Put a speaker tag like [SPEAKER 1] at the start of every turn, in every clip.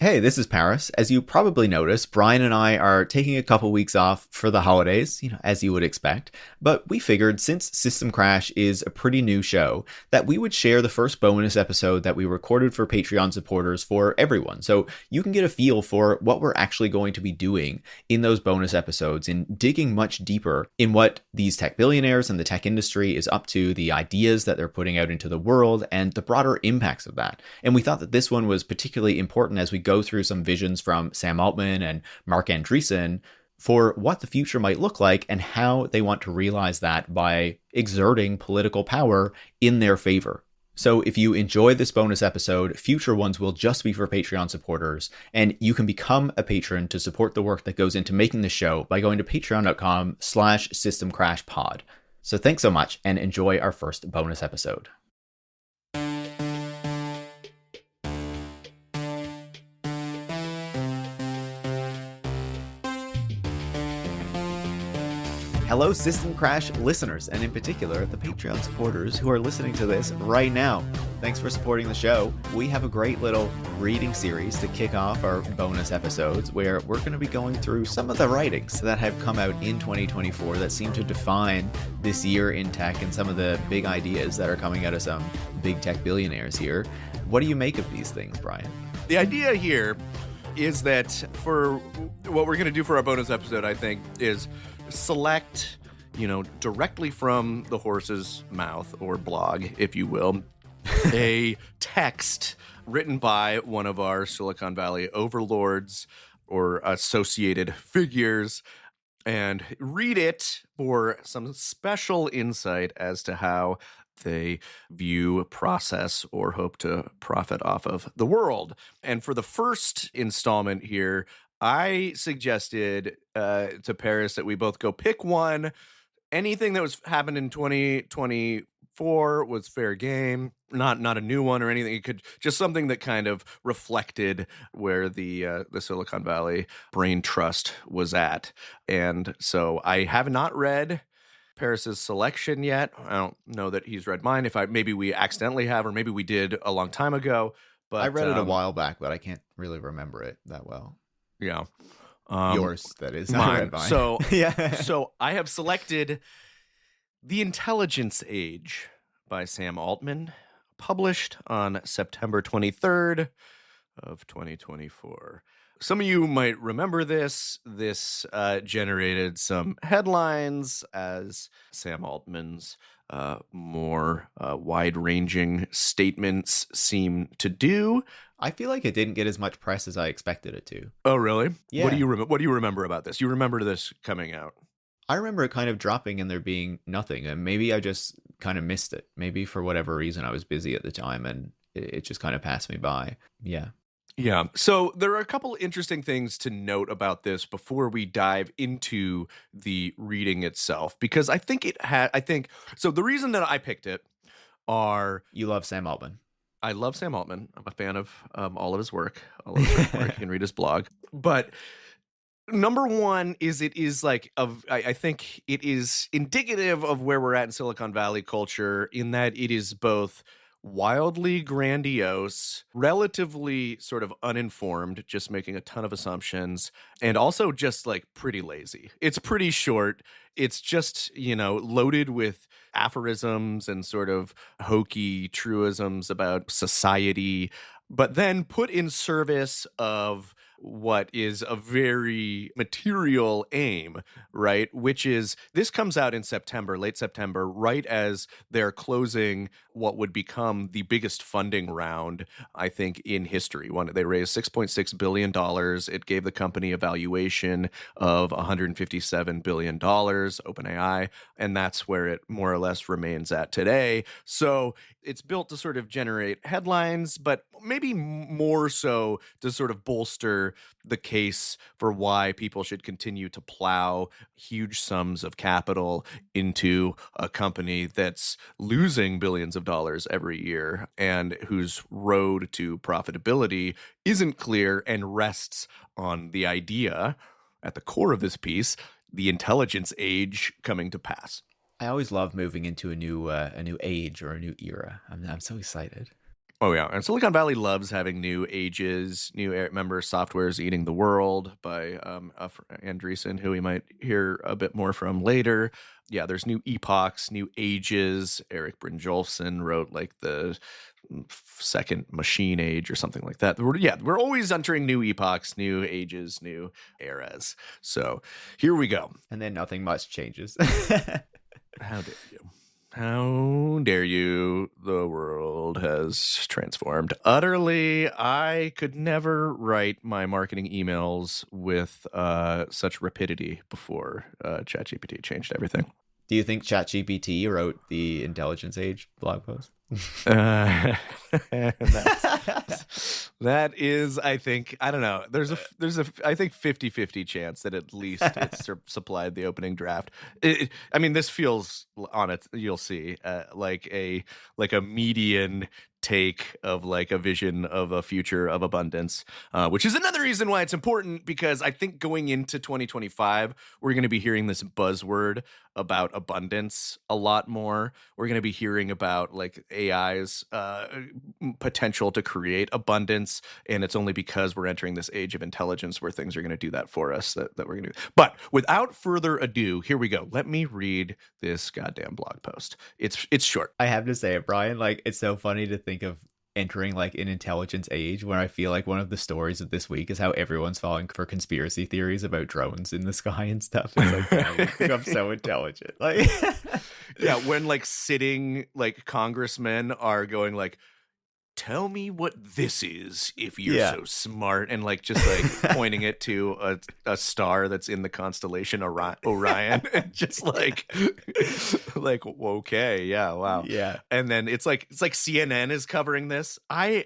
[SPEAKER 1] Hey, this is Paris. As you probably noticed, Brian and I are taking a couple weeks off for the holidays, as you would expect. But we figured since System Crash is a pretty new show, that we would share the first bonus episode that we recorded for Patreon supporters for everyone. So you can get a feel for what we're actually going to be doing in those bonus episodes and digging much deeper in what these tech billionaires and the tech industry is up to, the ideas that they're putting out into the world, and the broader impacts of that. And we thought that this one was particularly important as we go through some visions from Sam Altman and Mark Andreessen for what the future might look like and how they want to realize that by exerting political power in their favor. So if you enjoy this bonus episode, future ones will just be for Patreon supporters, and you can become a patron to support the work that goes into making the show by going to patreon.com/systemcrashpod. So thanks so much and enjoy our first bonus episode. Hello, System Crash listeners, and in particular, the Patreon supporters who are listening to this right now. Thanks for supporting the show. We have a great little reading series to kick off our bonus episodes where we're going to be going through some of the writings that have come out in 2024 that seem to define this year in tech and some of the big ideas that are coming out of some big tech billionaires here. What do you make of these things, Brian?
[SPEAKER 2] The idea here is that for what we're going to do for our bonus episode, I think, is select, directly from the horse's mouth or blog, if you will, a text written by one of our Silicon Valley overlords or associated figures and read it for some special insight as to how they view, process, or hope to profit off of the world. And for the first installment here, I suggested to Paris that we both go pick one. Anything that was happened in 2024 was fair game, not a new one or anything. It could just something that kind of reflected where the Silicon Valley brain trust was at. And so I have not read Paris's selection yet. I don't know that he's read mine. Maybe we accidentally have, or maybe we did a long time ago. But
[SPEAKER 1] I read it a while back, but I can't really remember it that well.
[SPEAKER 2] Yeah.
[SPEAKER 1] Yours, that is.
[SPEAKER 2] Mine.
[SPEAKER 1] I read mine.
[SPEAKER 2] So,
[SPEAKER 1] yeah.
[SPEAKER 2] So I have selected The Intelligence Age by Sam Altman, published on September 23rd of 2024. Some of you might remember this. This generated some headlines as Sam Altman's more wide-ranging statements seem to do.
[SPEAKER 1] I feel like it didn't get as much press as I expected it to.
[SPEAKER 2] Oh, really?
[SPEAKER 1] Yeah.
[SPEAKER 2] What do you remember about this? You remember this coming out?
[SPEAKER 1] I remember it kind of dropping and there being nothing, and maybe I just kind of missed it. Maybe for whatever reason I was busy at the time and it just kind of passed me by. Yeah.
[SPEAKER 2] Yeah. So there are a couple interesting things to note about this before we dive into the reading itself, because I think so. The reason that I picked it are
[SPEAKER 1] You love Sam Altman.
[SPEAKER 2] I love Sam Altman. I'm a fan of all of his work. All of his work. You can read his blog. But number one is I think it is indicative of where we're at in Silicon Valley culture, in that it is both wildly grandiose, relatively sort of uninformed, just making a ton of assumptions, and also just like pretty lazy. It's pretty short. It's just, loaded with aphorisms and sort of hokey truisms about society, but then put in service of what is a very material aim, right? Which is, this comes out in September, late September, right as they're closing what would become the biggest funding round, I think, in history. They raised $6.6 billion. It gave the company a valuation of $157 billion, OpenAI, and that's where it more or less remains at today. So it's built to sort of generate headlines, but maybe more so to sort of bolster the case for why people should continue to plow huge sums of capital into a company that's losing billions of dollars every year and whose road to profitability isn't clear and rests on the idea at the core of this piece, the intelligence age coming to pass.
[SPEAKER 1] I always love moving into a new age or a new era. I'm so excited.
[SPEAKER 2] Oh yeah, and Silicon Valley loves having new ages, member software is eating the world by Andreessen, who we might hear a bit more from later. Yeah, there's new epochs, new ages. Eric Brynjolfsson wrote like the second machine age or something like that. We're always entering new epochs, new ages, new eras. So here we go.
[SPEAKER 1] And then nothing much changes.
[SPEAKER 2] How dare you? How dare you? The world has transformed utterly. I could never write my marketing emails with such rapidity before ChatGPT changed everything.
[SPEAKER 1] Do you think ChatGPT wrote the Intelligence Age blog post?
[SPEAKER 2] That is, I think, I don't know. There's a I think 50-50 chance that at least it supplied the opening draft. I mean, this feels on it. You'll see, like a median take of like a vision of a future of abundance, which is another reason why it's important, because I think going into 2025, we're going to be hearing this buzzword about abundance a lot more. We're going to be hearing about like AI's potential to create abundance, and it's only because we're entering this age of intelligence where things are going to do that for us that we're going to do. But without further ado, here we go. Let me read this goddamn blog post. It's short.
[SPEAKER 1] I have to say it, Brian. Like, it's so funny to think of entering like an intelligence age, where I feel like one of the stories of this week is how everyone's falling for conspiracy theories about drones in the sky and stuff. It's like, damn, I think I'm so intelligent. Like,
[SPEAKER 2] yeah, when like sitting like congressmen are going like, tell me what this is if you're so smart, and like just like pointing it to a star that's in the constellation Orion, and just like okay, yeah, wow,
[SPEAKER 1] yeah.
[SPEAKER 2] And then it's like CNN is covering this. I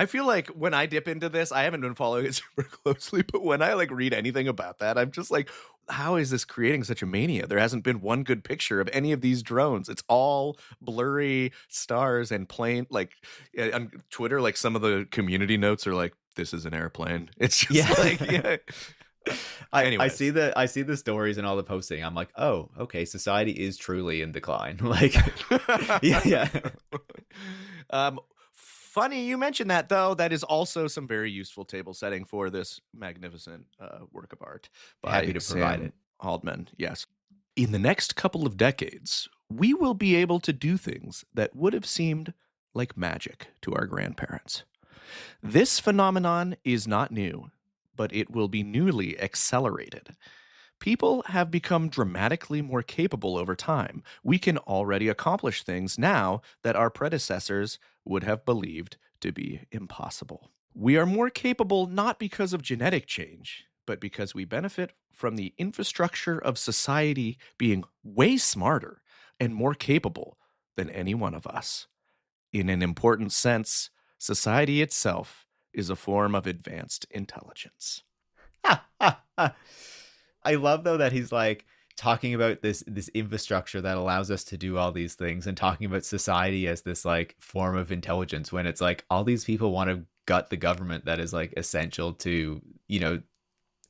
[SPEAKER 2] feel like when I dip into this, I haven't been following it super closely, but when I like read anything about that, I'm just like, how is this creating such a mania? There hasn't been one good picture of any of these drones. It's all blurry stars and plain. Like on Twitter, like some of the community notes are like, "This is an airplane." It's just like, yeah.
[SPEAKER 1] I see the stories and all the posting. I'm like, oh, okay, society is truly in decline. Like, yeah.
[SPEAKER 2] Funny you mentioned that, though. That is also some very useful table setting for this magnificent work of art by
[SPEAKER 1] Happy to provide it.
[SPEAKER 2] Alman. Yes. In the next couple of decades, we will be able to do things that would have seemed like magic to our grandparents. This phenomenon is not new, but it will be newly accelerated. People have become dramatically more capable over time. We can already accomplish things now that our predecessors would have believed to be impossible. We are more capable not because of genetic change, but because we benefit from the infrastructure of society being way smarter and more capable than any one of us. In an important sense, society itself is a form of advanced intelligence.
[SPEAKER 1] I love though that he's like talking about this infrastructure that allows us to do all these things, and talking about society as this like form of intelligence, when it's like all these people want to gut the government that is like essential to, you know,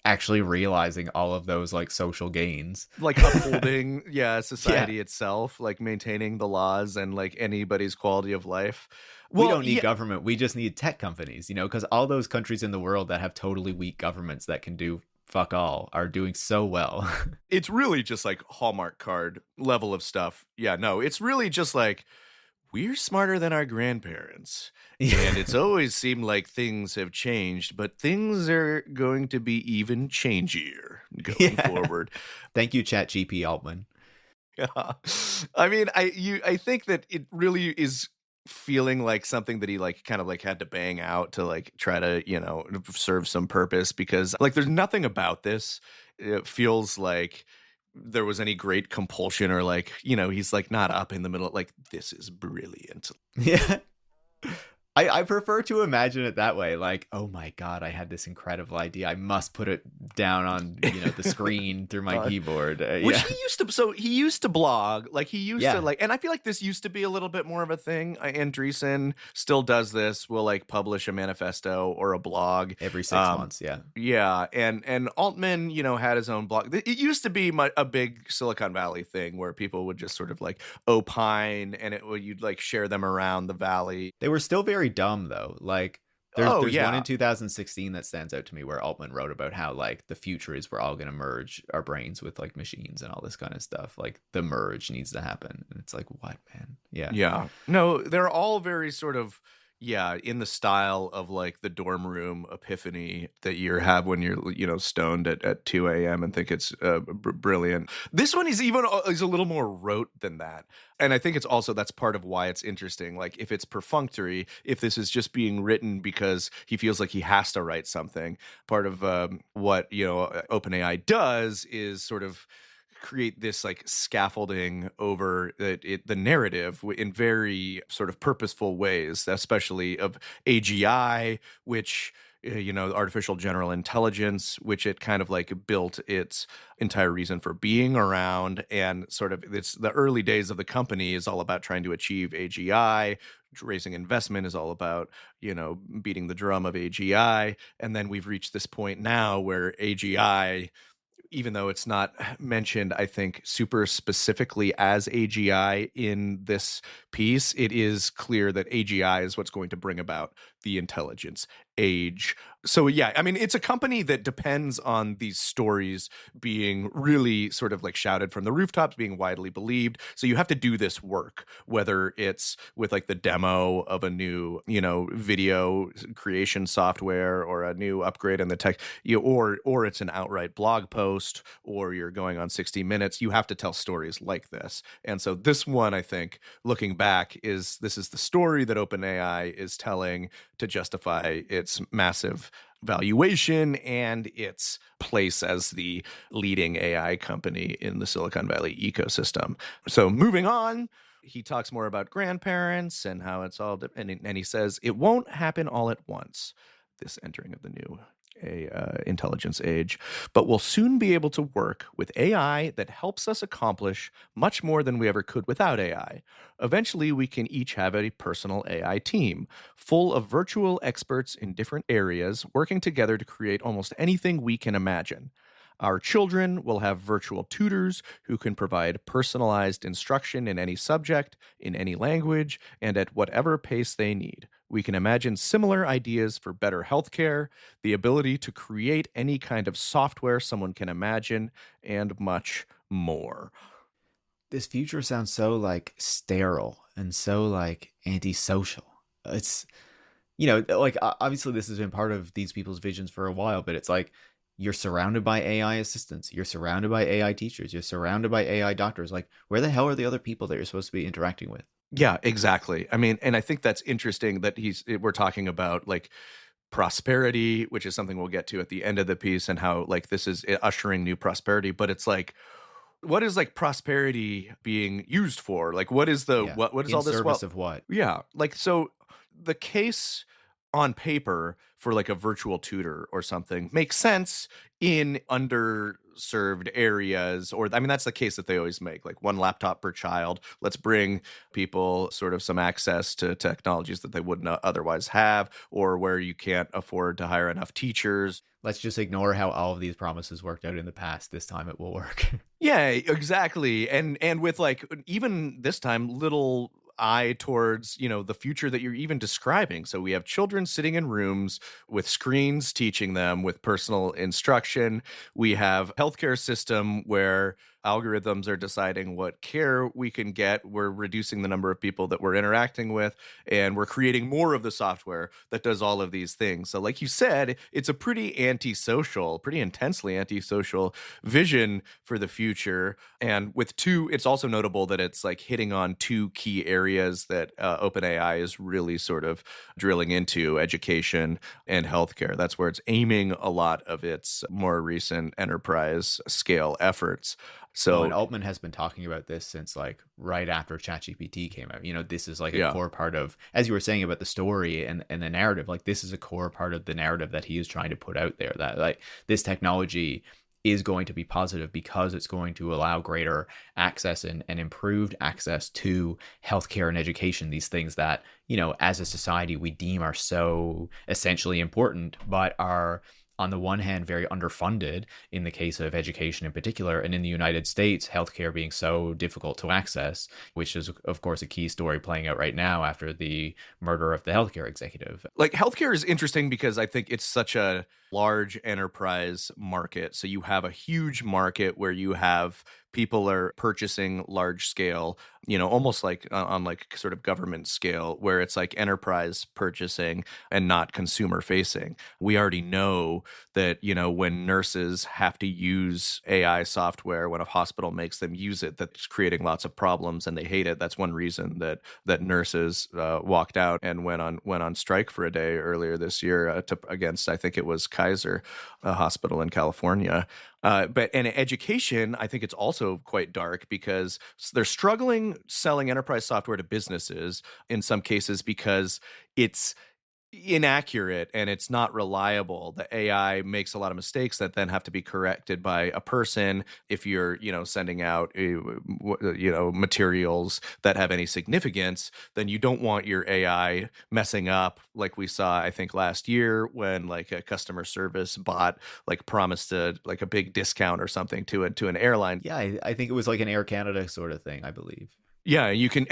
[SPEAKER 1] actually realizing all of those like social gains,
[SPEAKER 2] like upholding society itself, like maintaining the laws and like anybody's quality of life.
[SPEAKER 1] We don't need government, we just need tech companies, you know, because all those countries in the world that have totally weak governments that can do fuck all are doing so well.
[SPEAKER 2] It's really just like Hallmark card level of stuff. Yeah, no, it's really just like, we're smarter than our grandparents. And it's always seemed like things have changed, but things are going to be even changier going forward.
[SPEAKER 1] Thank you, ChatGPT Altman.
[SPEAKER 2] Yeah. I mean, I think that it really is feeling like something that he like kind of like had to bang out to like try to, you know, serve some purpose, because like there's nothing about this. It feels like there was any great compulsion, or like, you know, he's like not up in the middle, like, this is brilliant.
[SPEAKER 1] Yeah. I prefer to imagine it that way. Like, oh my God, I had this incredible idea. I must put it down on, the screen through my
[SPEAKER 2] God.
[SPEAKER 1] keyboard.
[SPEAKER 2] Which
[SPEAKER 1] Yeah.
[SPEAKER 2] he used to blog, like he used to
[SPEAKER 1] Yeah.
[SPEAKER 2] like, and I feel like this used to be a little bit more of a thing. Andreessen still does this. Will like publish a manifesto or a blog.
[SPEAKER 1] Every 6
[SPEAKER 2] Um,
[SPEAKER 1] months. Yeah.
[SPEAKER 2] yeah, and Altman, had his own blog. It used to be a big Silicon Valley thing where people would just sort of like opine, and you'd like share them around the valley.
[SPEAKER 1] They were still very dumb though. Like
[SPEAKER 2] Oh
[SPEAKER 1] there's one in
[SPEAKER 2] yeah,
[SPEAKER 1] 2016 that stands out to me where Altman wrote about how like the future is we're all going to merge our brains with like machines and all this kind of stuff. Like the merge needs to happen. And it's like, what, man? Yeah.
[SPEAKER 2] yeah. No, they're all very sort of, yeah, in the style of like the dorm room epiphany that you have when you're, stoned at 2 a.m. and think it's brilliant. This one is a little more rote than that. And I think it's also, that's part of why it's interesting. Like if it's perfunctory, if this is just being written because he feels like he has to write something, part of what, OpenAI does is sort of create this like scaffolding over the narrative in very sort of purposeful ways, especially of AGI, which artificial general intelligence, which it kind of like built its entire reason for being around. And sort of it's the early days of the company is all about trying to achieve AGI. Raising investment is all about, beating the drum of AGI. And then we've reached this point now where AGI, even though it's not mentioned, I think, super specifically as AGI in this piece, it is clear that AGI is what's going to bring about the intelligence age. So, yeah, I mean, it's a company that depends on these stories being really sort of like shouted from the rooftops, being widely believed. So you have to do this work, whether it's with like the demo of a new, video creation software or a new upgrade in the tech, or it's an outright blog post, or you're going on 60 Minutes. You have to tell stories like this. And so this one, I think, looking back, this is the story that OpenAI is telling to justify its massive valuation and its place as the leading AI company in the Silicon Valley ecosystem. So moving on, he talks more about grandparents and how it's all, and he says it won't happen all at once, this entering of the new intelligence age, but we'll soon be able to work with AI that helps us accomplish much more than we ever could without AI. Eventually, we can each have a personal AI team, full of virtual experts in different areas, working together to create almost anything we can imagine. Our children will have virtual tutors who can provide personalized instruction in any subject, in any language, and at whatever pace they need. We can imagine similar ideas for better healthcare, the ability to create any kind of software someone can imagine, and much more.
[SPEAKER 1] This future sounds so like sterile and so like antisocial. It's, like obviously this has been part of these people's visions for a while, but it's like you're surrounded by AI assistants, you're surrounded by AI teachers, you're surrounded by AI doctors. Like, where the hell are the other people that you're supposed to be interacting with?
[SPEAKER 2] Yeah, exactly. I mean, and I think that's interesting that we're talking about like prosperity, which is something we'll get to at the end of the piece, and how like this is ushering new prosperity. But it's like, what is like prosperity being used for? Like, what is the
[SPEAKER 1] Yeah.
[SPEAKER 2] what is
[SPEAKER 1] In
[SPEAKER 2] all this? Well,
[SPEAKER 1] service of what?
[SPEAKER 2] yeah, like so the case on paper for like a virtual tutor or something makes sense in underserved areas, or I mean that's the case that they always make, like one laptop per child. Let's bring people sort of some access to technologies that they wouldn't otherwise have, or where you can't afford to hire enough teachers.
[SPEAKER 1] Let's just ignore how all of these promises worked out in the past. This time it will work.
[SPEAKER 2] Yeah, exactly. And with like even this time little eye towards, the future that you're even describing. So we have children sitting in rooms with screens teaching them with personal instruction. We have healthcare system where algorithms are deciding what care we can get. We're reducing the number of people that we're interacting with, and we're creating more of the software that does all of these things. So like you said, it's a pretty antisocial, pretty intensely antisocial vision for the future. And with it's also notable that it's like hitting on two key areas that OpenAI is really sort of drilling into: education and healthcare. That's where it's aiming a lot of its more recent enterprise scale efforts.
[SPEAKER 1] Well, and
[SPEAKER 2] So
[SPEAKER 1] Altman has been talking about this since like right after ChatGPT came out. This is like a
[SPEAKER 2] yeah.
[SPEAKER 1] core part of, as you were saying about the story and the narrative, like this is a core part of the narrative that he is trying to put out there, that like this technology is going to be positive because it's going to allow greater access and improved access to healthcare and education, these things that, as a society we deem are so essentially important, but are on the one hand very underfunded in the case of education in particular, and in the United States, healthcare being so difficult to access, which is, of course, a key story playing out right now after the murder of the healthcare executive.
[SPEAKER 2] Like healthcare is interesting because I think it's such a large enterprise market. So you have a huge market where you have people are purchasing large scale, almost like on like sort of government scale, where it's like enterprise purchasing and not consumer facing. We already know that, when nurses have to use AI software, when a hospital makes them use it, that's creating lots of problems and they hate it. That's one reason that nurses walked out and went on strike for a day earlier this year against, I think it was Kaiser, a hospital in California. But in education, I think it's also quite dark because they're struggling selling enterprise software to businesses in some cases because it's inaccurate and it's not reliable. The AI makes a lot of mistakes that then have to be corrected by a person. If you're, sending out, materials that have any significance, then you don't want your AI messing up, like we saw, I think last year when like a customer service bot like promised like a big discount or something to an airline.
[SPEAKER 1] Yeah, I think it was like an Air Canada sort of thing, I believe.
[SPEAKER 2] Yeah, you can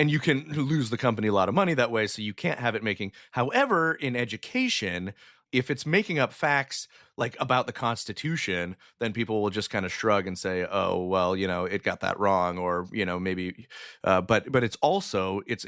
[SPEAKER 2] lose the company a lot of money that way, so you can't have it making. However, in education, if it's making up facts like about the Constitution, then people will just kind of shrug and say, "Oh, well, it got that wrong," or maybe. But it's also it's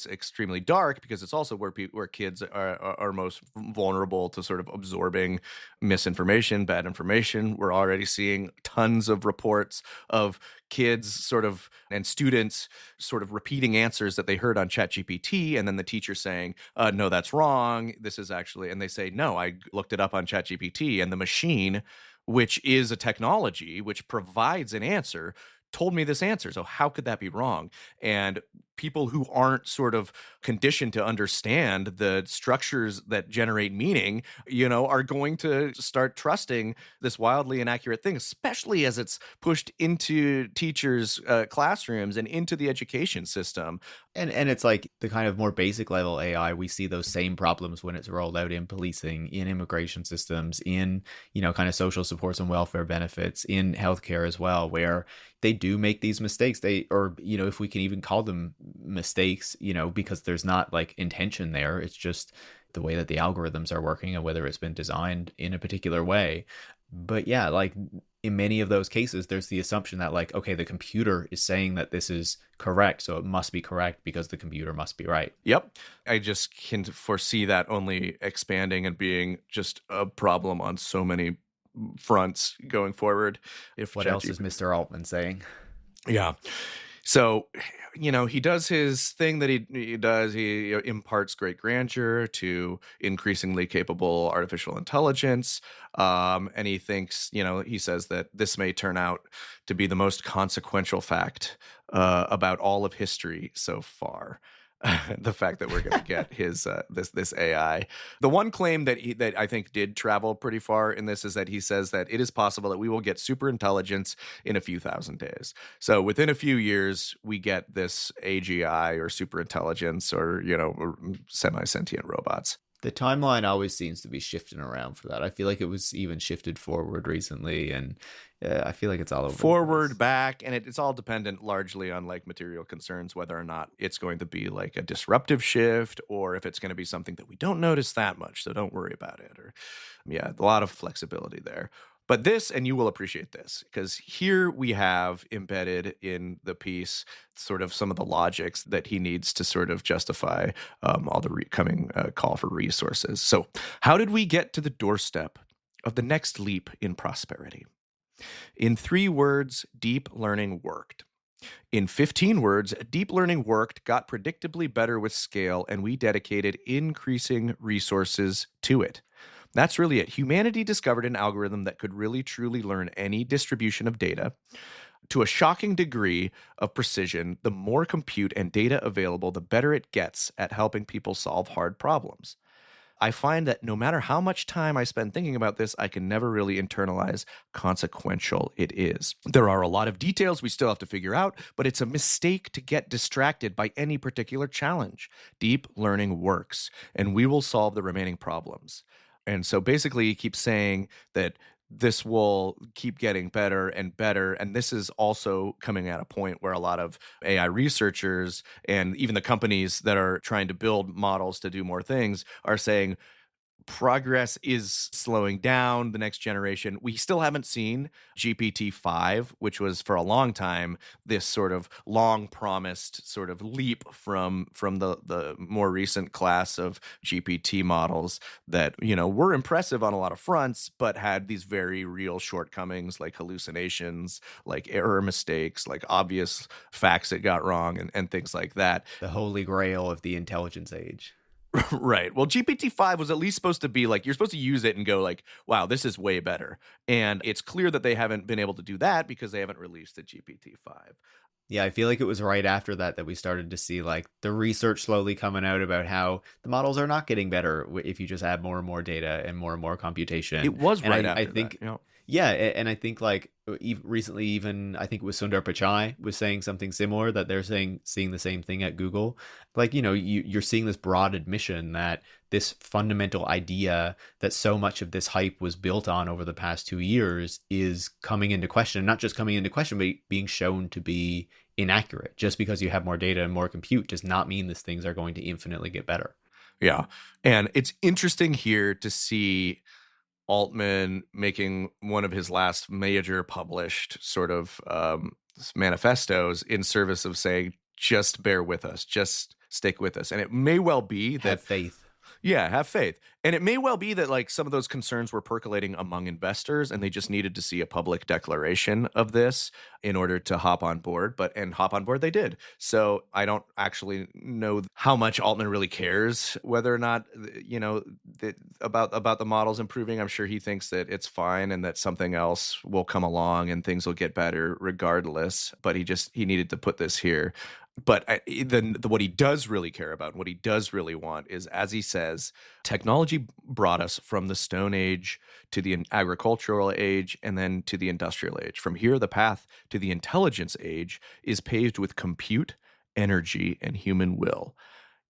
[SPEAKER 2] extremely dark because it's also where kids are most vulnerable to sort of absorbing misinformation, bad information. We're already seeing tons of reports of kids sort of and students sort of repeating answers that they heard on ChatGPT, and then the teacher saying, "No, that's wrong. This is actually," and they say, "No, I looked it up on ChatGPT, and the machine, which is a technology which provides an answer, told me this answer. So how could that be wrong?" And people who aren't sort of conditioned to understand the structures that generate meaning, are going to start trusting this wildly inaccurate thing, especially as it's pushed into teachers' classrooms and into the education system.
[SPEAKER 1] And it's like the kind of more basic level AI, we see those same problems when it's rolled out in policing, in immigration systems, in, kind of social supports and welfare benefits, in healthcare as well, where they do make these mistakes. Or, if we can even call them mistakes, because there's not like intention there. It's just the way that the algorithms are working and whether it's been designed in a particular way. But yeah, like in many of those cases, there's the assumption that like, okay, the computer is saying that this is correct, so it must be correct because the computer must be right.
[SPEAKER 2] Yep. I just can foresee that only expanding and being just a problem on so many fronts going forward. If
[SPEAKER 1] What else is Mr. Altman saying?
[SPEAKER 2] Yeah. So, he does his thing that he does. He imparts great grandeur to increasingly capable artificial intelligence. And he thinks, he says that this may turn out to be the most consequential fact about all of history so far. The fact that we're going to get his this AI. The one claim that I think did travel pretty far in this is that he says that it is possible that we will get super intelligence in a few thousand days. So within a few years, we get this AGI or super intelligence or or semi-sentient robots.
[SPEAKER 1] The timeline always seems to be shifting around for that. I feel like it was even shifted forward recently, and I feel like it's all over
[SPEAKER 2] Forward, back, and it's all dependent largely on like material concerns, whether or not it's going to be like a disruptive shift or if it's going to be something that we don't notice that much, so don't worry about it. Or yeah, a lot of flexibility there. But this, and you will appreciate this, because here we have embedded in the piece sort of some of the logics that he needs to sort of justify all the coming call for resources. So how did we get to the doorstep of the next leap in prosperity? In 3 words, deep learning worked. In 15 words, deep learning worked, got predictably better with scale, and we dedicated increasing resources to it. That's really it. Humanity discovered an algorithm that could really truly learn any distribution of data. To a shocking degree of precision, the more compute and data available, the better it gets at helping people solve hard problems. I find that no matter how much time I spend thinking about this, I can never really internalize consequential it is. There are a lot of details we still have to figure out, but it's a mistake to get distracted by any particular challenge. Deep learning works, and we will solve the remaining problems. And so basically, he keeps saying that this will keep getting better and better. And this is also coming at a point where a lot of AI researchers and even the companies that are trying to build models to do more things are saying, progress is slowing down. The next generation, we still haven't seen GPT-5, which was for a long time this sort of long promised sort of leap from the more recent class of GPT models that, you know, were impressive on a lot of fronts, but had these very real shortcomings, like hallucinations, like error mistakes, like obvious facts it got wrong, and things like that.
[SPEAKER 1] The holy grail of the intelligence age.
[SPEAKER 2] Right. Well, GPT-5 was at least supposed to be like, you're supposed to use it and go like, wow, this is way better. And it's clear that they haven't been able to do that because they haven't released the GPT-5.
[SPEAKER 1] Yeah, I feel like it was right after that that we started to see like the research slowly coming out about how the models are not getting better if you just add more and more data and more computation.
[SPEAKER 2] It was
[SPEAKER 1] And
[SPEAKER 2] right
[SPEAKER 1] I
[SPEAKER 2] after
[SPEAKER 1] think,
[SPEAKER 2] that. Yeah.
[SPEAKER 1] yeah, and I think like recently, even I think it was Sundar Pichai was saying something similar, that they're seeing the same thing at Google. Like, you know, you're seeing this broad admission that this fundamental idea that so much of this hype was built on over the past 2 years is coming into question. Not just coming into question, but being shown to be inaccurate. Just because you have more data and more compute does not mean these things are going to infinitely get better.
[SPEAKER 2] Yeah. And it's interesting here to see Altman making one of his last major published sort of manifestos in service of saying, just bear with us, just stick with us. And it may well be
[SPEAKER 1] Have
[SPEAKER 2] that,
[SPEAKER 1] faith.
[SPEAKER 2] yeah, have faith. And it may well be that like some of those concerns were percolating among investors and they just needed to see a public declaration of this in order to hop on board, and hop on board they did. So I don't actually know how much Altman really cares whether or not, you know, about the models improving. I'm sure he thinks that it's fine and that something else will come along and things will get better regardless, but he needed to put this here. But what he does really care about, and what he does really want is, as he says, technology brought us from the Stone Age to the agricultural age and then to the industrial age. From here, the path to the intelligence age is paved with compute, energy, and human will.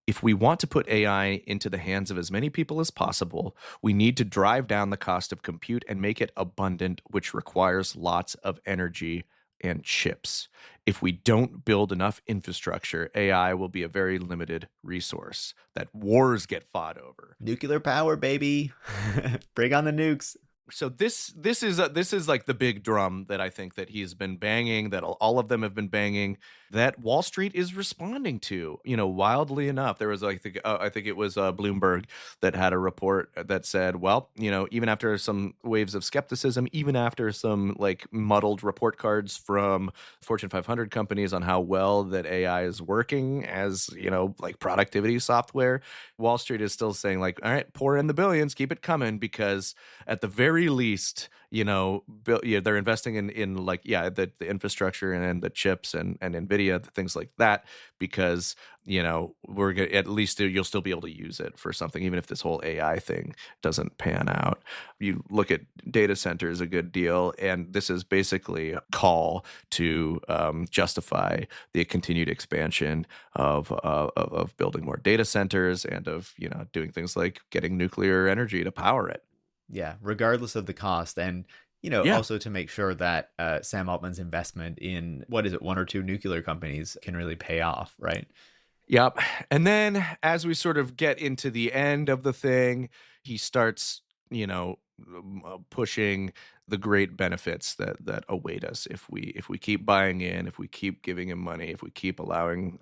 [SPEAKER 2] If we want to put AI into the hands of as many people as possible, we need to drive down the cost of compute and make it abundant, which requires lots of energy and chips. If we don't build enough infrastructure, AI will be a very limited resource that wars get fought over.
[SPEAKER 1] Nuclear power, baby. Bring on the nukes.
[SPEAKER 2] So this is like the big drum that I think that he's been banging, that all of them have been banging, that Wall Street is responding to. You know, wildly enough, there was I think it was Bloomberg that had a report that said, well, you know, even after some waves of skepticism, even after some like muddled report cards from Fortune 500 companies on how well that AI is working as, you know, like productivity software, Wall Street is still saying like, all right, pour in the billions, keep it coming, because at the very least, you know, they're investing in like, yeah, the infrastructure and the chips and NVIDIA, things like that, because, you know, we're gonna, at least you'll still be able to use it for something, even if this whole AI thing doesn't pan out. You look at data centers a good deal, and this is basically a call to justify the continued expansion of building more data centers and of, you know, doing things like getting nuclear energy to power it.
[SPEAKER 1] Yeah, regardless of the cost. And, you know,
[SPEAKER 2] Yeah.
[SPEAKER 1] also to make sure that Sam Altman's investment in, what is it, one or two nuclear companies can really pay off, right?
[SPEAKER 2] Yep. And then as we sort of get into the end of the thing, he starts, you know, pushing the great benefits that await us if we keep buying in, if we keep giving him money, if we keep allowing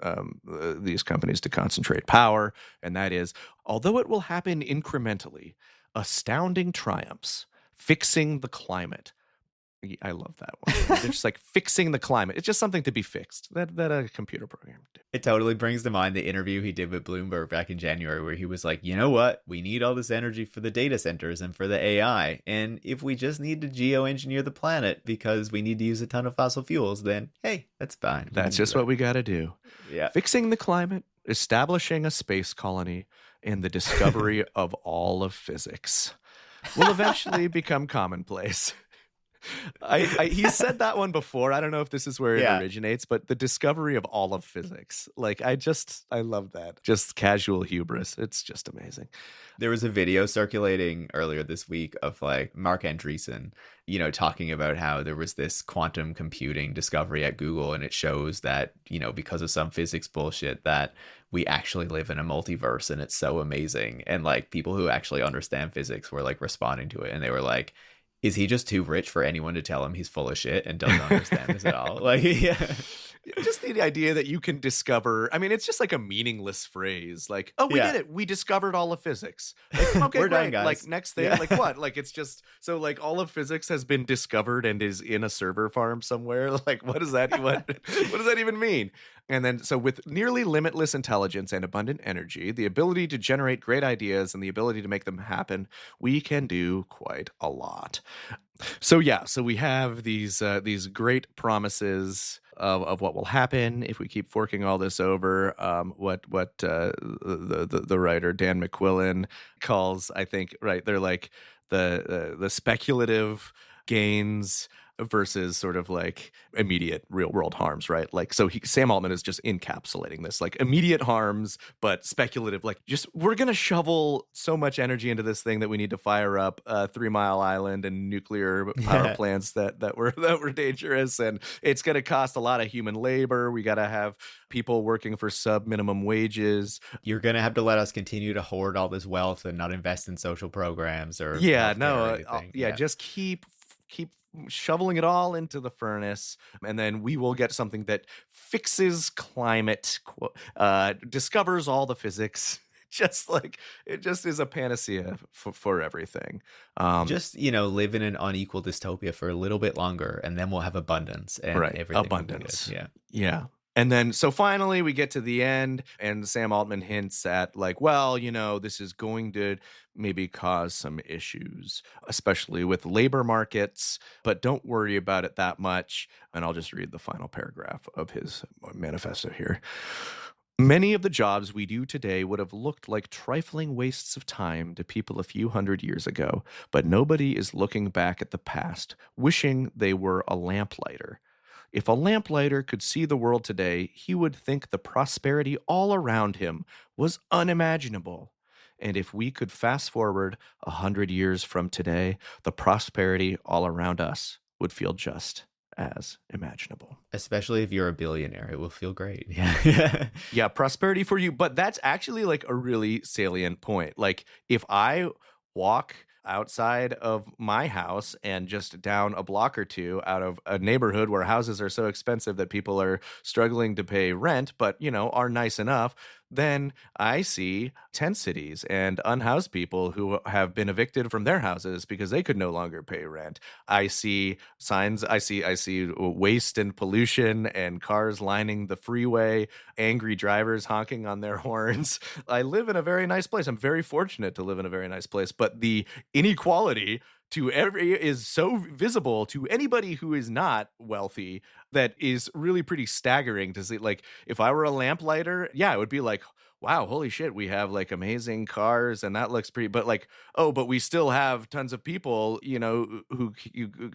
[SPEAKER 2] these companies to concentrate power. And that is, although it will happen incrementally, astounding triumphs, fixing the climate, I love that one. They're just like fixing the climate. It's just something to be fixed that a computer program did.
[SPEAKER 1] It totally brings to mind the interview he did with Bloomberg back in January, where he was like, you know what? We need all this energy for the data centers and for the AI. And if we just need to geoengineer the planet because we need to use a ton of fossil fuels, then hey, that's fine.
[SPEAKER 2] That's just what we got to do.
[SPEAKER 1] Yeah.
[SPEAKER 2] Fixing the climate, establishing a space colony, and the discovery of all of physics will eventually become commonplace. He said that one before. I don't know if this is where it originates, but the discovery of all of physics. Like, I love that. Just casual hubris. It's just amazing.
[SPEAKER 1] There was a video circulating earlier this week of like Mark Andreessen, talking about how there was this quantum computing discovery at Google, and it shows that, because of some physics bullshit, that we actually live in a multiverse, and it's so amazing. And like people who actually understand physics were like responding to it, and they were like, is he just too rich for anyone to tell him he's full of shit and doesn't understand this at all? Like, yeah.
[SPEAKER 2] Just the idea that you can discover, I mean, it's just like a meaningless phrase. Like, oh, we did it. We discovered all of physics. Like, okay,
[SPEAKER 1] we're
[SPEAKER 2] great.
[SPEAKER 1] done, guys.
[SPEAKER 2] Like, next thing, like what? Like, it's just, so like all of physics has been discovered and is in a server farm somewhere. Like, what does that even mean? And then, so with nearly limitless intelligence and abundant energy, the ability to generate great ideas and the ability to make them happen, we can do quite a lot. So we have these great promises of what will happen if we keep forking all this over. What the writer Dan McQuillan calls, I think, right? They're like the speculative gains versus sort of like immediate real world harms, right? Like, so Sam Altman is just encapsulating this, like immediate harms, but speculative, like just we're going to shovel so much energy into this thing that we need to fire up 3 Mile Island and nuclear power plants that were dangerous. And it's going to cost a lot of human labor. We got to have people working for sub minimum wages.
[SPEAKER 1] You're going to have to let us continue to hoard all this wealth and not invest in social programs or
[SPEAKER 2] just keep shoveling it all into the furnace, and then we will get something that fixes climate, discovers all the physics. Just like it just is a panacea for everything.
[SPEAKER 1] Live in an unequal dystopia for a little bit longer, and then we'll have abundance and everything.
[SPEAKER 2] Abundance. Yeah. And then, so finally we get to the end, and Sam Altman hints at like, well, this is going to maybe cause some issues, especially with labor markets, but don't worry about it that much. And I'll just read the final paragraph of his manifesto here. Many of the jobs we do today would have looked like trifling wastes of time to people a few hundred years ago, but nobody is looking back at the past, wishing they were a lamplighter. If a lamplighter could see the world today, he would think the prosperity all around him was unimaginable. And if we could fast forward 100 years from today, the prosperity all around us would feel just as imaginable.
[SPEAKER 1] Especially if you're a billionaire, it will feel great. Yeah.
[SPEAKER 2] Yeah, prosperity for you. But that's actually like a really salient point. Like, if I walk outside of my house and just down a block or two out of a neighborhood where houses are so expensive that people are struggling to pay rent, but, are nice enough, then I see tent cities and unhoused people who have been evicted from their houses because they could no longer pay rent. I see signs, I see waste and pollution and cars lining the freeway, angry drivers honking on their horns. I live in a very nice place. I'm very fortunate to live in a very nice place, but the inequality is so visible to anybody who is not wealthy that is really pretty staggering to see. Like, if I were a lamplighter, it would be like, wow, holy shit, we have like amazing cars and that looks pretty, but like, but we still have tons of people, who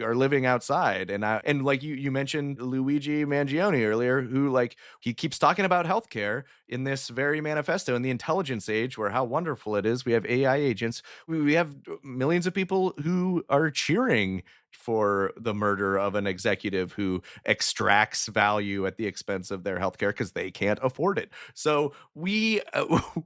[SPEAKER 2] are living outside. And like you mentioned Luigi Mangione earlier, who like, he keeps talking about healthcare in this very manifesto, in the intelligence age, where how wonderful it is. We have AI agents. We have millions of people who are cheering for the murder of an executive who extracts value at the expense of their healthcare because they can't afford it. So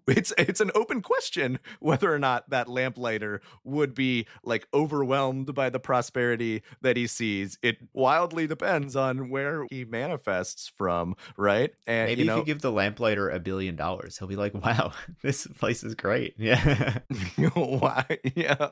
[SPEAKER 2] it's an open question whether or not that lamplighter would be like overwhelmed by the prosperity that he sees. It wildly depends on where he manifests from, right? And
[SPEAKER 1] maybe if you give the lamplighter $1 billion, he'll be like, wow, this place is great. Yeah.
[SPEAKER 2] Yeah.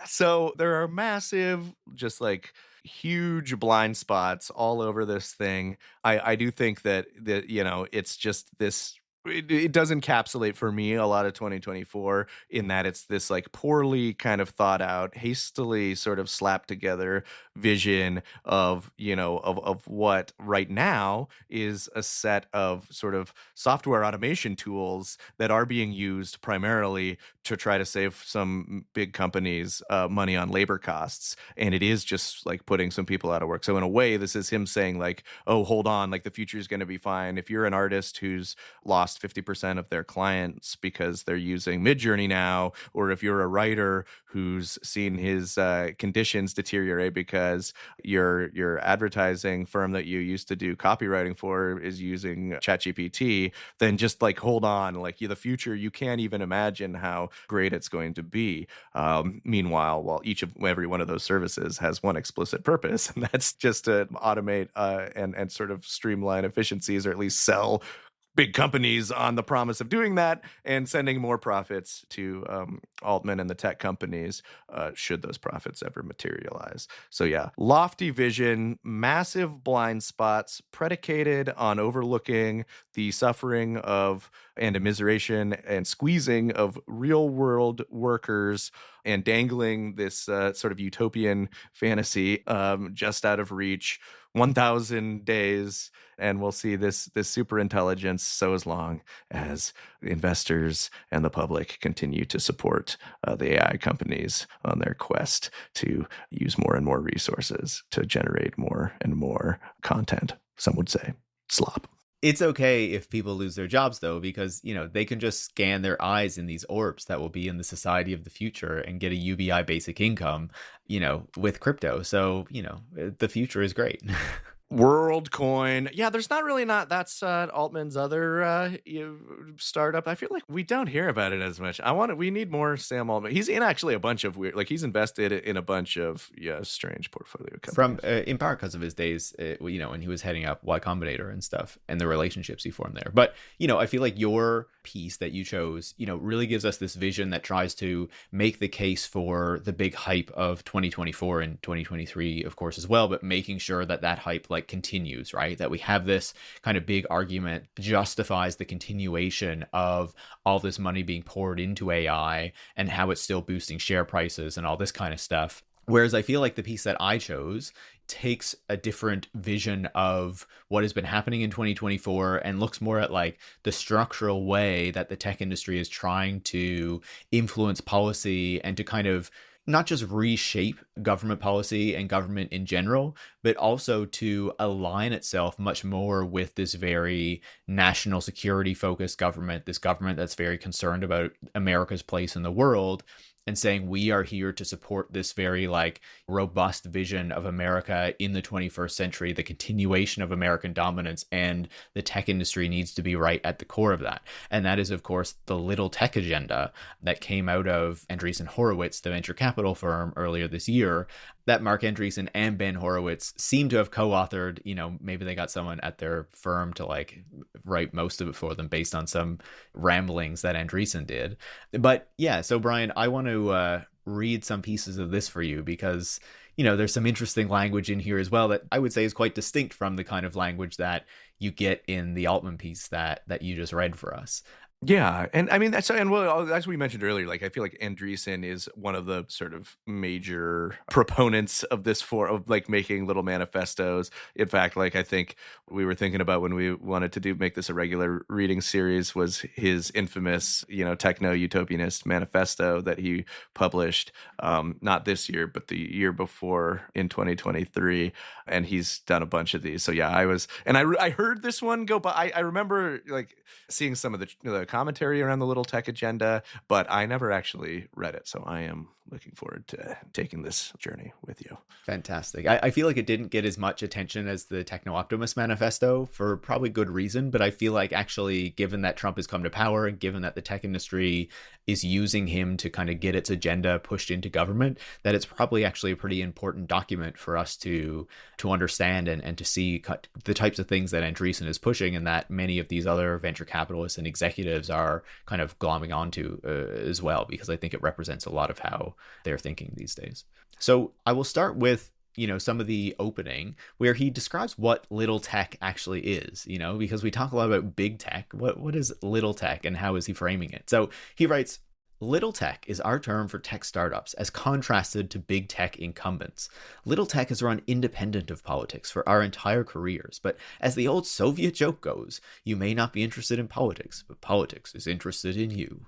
[SPEAKER 2] So there are massive just like huge blind spots all over this thing. I do think that it's just this. It does encapsulate for me a lot of 2024 in that it's this like poorly kind of thought out, hastily sort of slapped together vision of of what right now is a set of sort of software automation tools that are being used primarily to try to save some big companies money on labor costs, and it is just like putting some people out of work. So in a way, this is him saying like, oh, hold on, like the future is going to be fine. If you're an artist who's lost 50% of their clients because they're using Midjourney now, or if you're a writer who's seen his conditions deteriorate because your advertising firm that you used to do copywriting for is using ChatGPT, then just like hold on, like the future, you can't even imagine how great it's going to be. Meanwhile, while every one of those services has one explicit purpose, and that's just to automate and sort of streamline efficiencies, or at least sell big companies on the promise of doing that and sending more profits to Altman and the tech companies should those profits ever materialize. So yeah, lofty vision, massive blind spots predicated on overlooking the suffering of and immiseration and squeezing of real world workers and dangling this sort of utopian fantasy just out of reach. 1,000 days, and we'll see this super intelligence so as long as investors and the public continue to support the AI companies on their quest to use more and more resources to generate more and more content. Some would say slop.
[SPEAKER 1] It's okay if people lose their jobs, though, because, they can just scan their eyes in these orbs that will be in the society of the future and get a UBI basic income, with crypto. So, the future is great.
[SPEAKER 2] WorldCoin. Yeah, there's that's Altman's other startup. I feel like we don't hear about it as much. We need more Sam Altman. He's in actually a bunch of weird, like he's invested in a bunch of strange portfolio companies.
[SPEAKER 1] From in part because of his days, when he was heading up Y Combinator and stuff, and the relationships he formed there. But I feel like your piece that you chose, really gives us this vision that tries to make the case for the big hype of 2024 and 2023, of course, as well, but making sure that hype like continues, right? That we have this kind of big argument justifies the continuation of all this money being poured into AI and how it's still boosting share prices and all this kind of stuff. Whereas I feel like the piece that I chose takes a different vision of what has been happening in 2024 and looks more at like the structural way that the tech industry is trying to influence policy and to kind of not just reshape government policy and government in general, but also to align itself much more with this very national security focused government, this government that's very concerned about America's place in the world, and saying we are here to support this very like robust vision of America in the 21st century, the continuation of American dominance, and the tech industry needs to be right at the core of that. And that is, of course, the little tech agenda that came out of Andreessen Horowitz, the venture capital firm, earlier this year, that Mark Andreessen and Ben Horowitz seem to have co-authored. Maybe they got someone at their firm to like write most of it for them based on some ramblings that Andreessen did. But yeah, so Brian, I want to read some pieces of this for you because, there's some interesting language in here as well that I would say is quite distinct from the kind of language that you get in the Altman piece that you just read for us.
[SPEAKER 2] Yeah, and I mean well, as we mentioned earlier, like I feel like Andreessen is one of the sort of major proponents of this of like making little manifestos. In fact, like I think we were thinking about when we wanted to make this a regular reading series was his infamous, techno utopianist manifesto that he published not this year but the year before in 2023, and he's done a bunch of these. So yeah, I heard this one go, but I remember like seeing some of the commentary around the little tech agenda, but I never actually read it. So I am looking forward to taking this journey with you.
[SPEAKER 1] Fantastic. I feel like it didn't get as much attention as the Techno Optimist Manifesto for probably good reason, but I feel like actually, given that Trump has come to power and given that the tech industry is using him to kind of get its agenda pushed into government, that it's probably actually a pretty important document for us to understand and to see the types of things that Andreessen is pushing and that many of these other venture capitalists and executives conservatives are kind of glomming onto as well, because I think it represents a lot of how they're thinking these days. So I will start with some of the opening where he describes what little tech actually is, because we talk a lot about big tech. What is little tech and how is he framing it? So he writes, little tech is our term for tech startups as contrasted to big tech incumbents. Little tech has run independent of politics for our entire careers, but as the old Soviet joke goes, you may not be interested in politics, but politics is interested in you.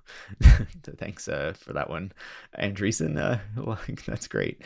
[SPEAKER 1] Thanks for that one, Andreessen. Well, that's great.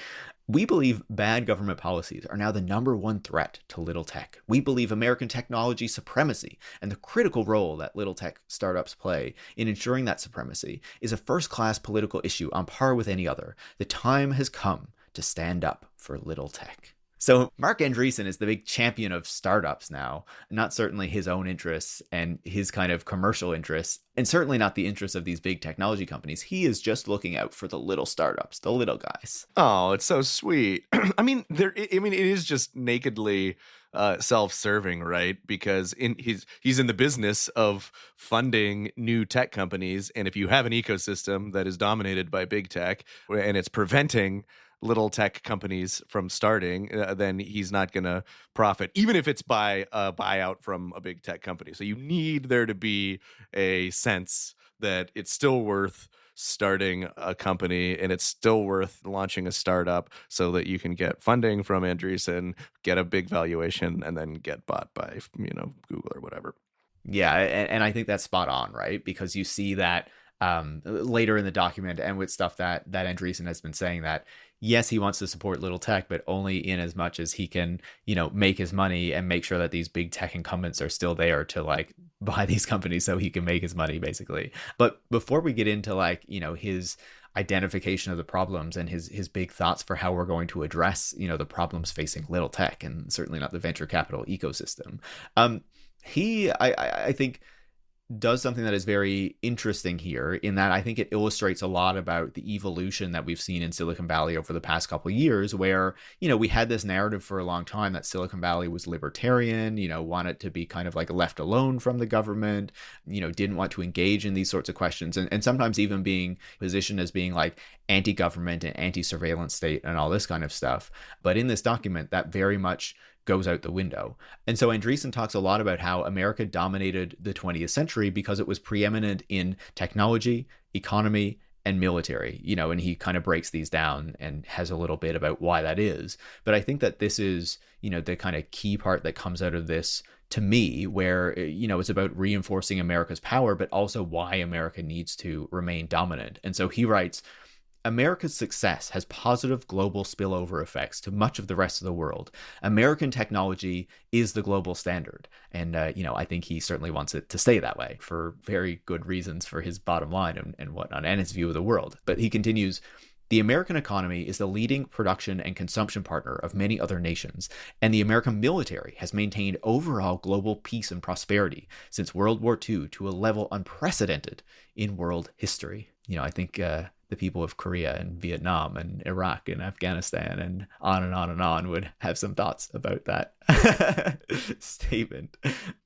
[SPEAKER 1] We believe bad government policies are now the number one threat to little tech. We believe American technology supremacy and the critical role that little tech startups play in ensuring that supremacy is a first-class political issue on par with any other. The time has come to stand up for little tech. So Marc Andreessen is the big champion of startups now, not certainly his own interests and his kind of commercial interests, and certainly not the interests of these big technology companies. He is just looking out for the little startups, the little guys.
[SPEAKER 2] Oh, it's so sweet. I mean, it is just nakedly self-serving, right? Because he's in the business of funding new tech companies, and if you have an ecosystem that is dominated by big tech and it's preventing little tech companies from starting, then he's not going to profit, even if it's by a buyout from a big tech company. So you need there to be a sense that it's still worth starting a company and it's still worth launching a startup so that you can get funding from Andreessen, get a big valuation, and then get bought by, Google or whatever.
[SPEAKER 1] Yeah, and I think that's spot on, right? Because you see that later in the document and with stuff that Andreessen has been saying that, yes, he wants to support little tech, but only in as much as he can, make his money and make sure that these big tech incumbents are still there to like buy these companies so he can make his money, basically. But before we get into like, his identification of the problems and his big thoughts for how we're going to address, the problems facing little tech and certainly not the venture capital ecosystem, I think does something that is very interesting here, in that I think it illustrates a lot about the evolution that we've seen in Silicon Valley over the past couple of years, where, we had this narrative for a long time that Silicon Valley was libertarian, wanted to be kind of like left alone from the government, didn't want to engage in these sorts of questions, and sometimes even being positioned as being like anti-government and anti-surveillance state and all this kind of stuff. But in this document, that very much goes out the window. And so Andreessen talks a lot about how America dominated the 20th century because it was preeminent in technology, economy, and military, and he kind of breaks these down and has a little bit about why that is. But I think that this is, the kind of key part that comes out of this to me, where, it's about reinforcing America's power, but also why America needs to remain dominant. And so he writes, America's success has positive global spillover effects to much of the rest of the world. American technology is the global standard. And, I think he certainly wants it to stay that way for very good reasons for his bottom line and whatnot, and his view of the world. But he continues, the American economy is the leading production and consumption partner of many other nations, and the American military has maintained overall global peace and prosperity since World War II to a level unprecedented in world history. I think the people of Korea and Vietnam and Iraq and Afghanistan and on would have some thoughts about that statement.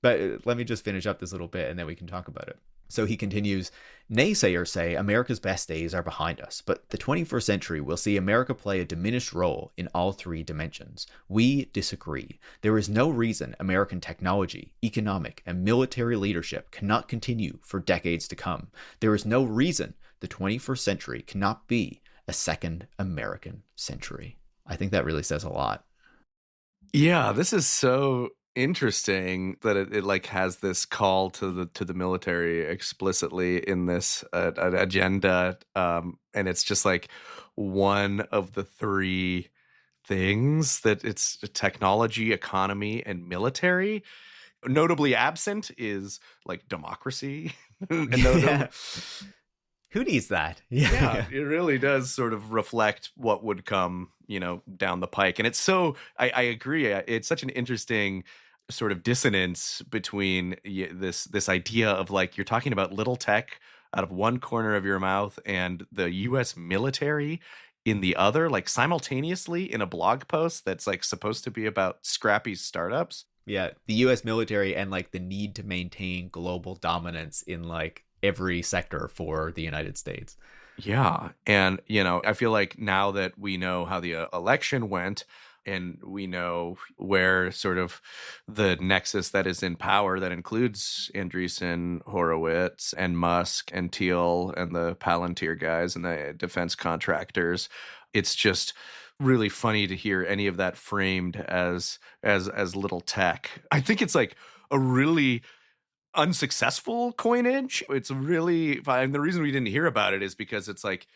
[SPEAKER 1] But let me just finish up this little bit and then we can talk about it. So he continues, naysayers say America's best days are behind us, but the 21st century will see America play a diminished role in all three dimensions. We disagree. There is no reason American technology, economic, and military leadership cannot continue for decades to come. There is no reason the 21st century cannot be a second American century. I think that really says a lot.
[SPEAKER 2] Yeah, this is so interesting that it like has this call to the military explicitly in this agenda, and it's just like one of the three things that it's technology, economy, and military. Notably absent is like democracy.
[SPEAKER 1] Yeah. Who needs that?
[SPEAKER 2] Yeah, it really does sort of reflect what would come, down the pike. And it's so, I agree. It's such an interesting sort of dissonance between this idea of like, you're talking about little tech out of one corner of your mouth and the US military in the other, like simultaneously in a blog post that's like supposed to be about scrappy startups.
[SPEAKER 1] Yeah, the US military and like the need to maintain global dominance in like every sector for the United States.
[SPEAKER 2] Yeah. And, I feel like now that we know how the election went and we know where sort of the nexus that is in power that includes Andreessen, Horowitz, and Musk and Thiel and the Palantir guys and the defense contractors, it's just really funny to hear any of that framed as little tech. I think it's like a really unsuccessful coinage. It's really, and the reason we didn't hear about it is because it's like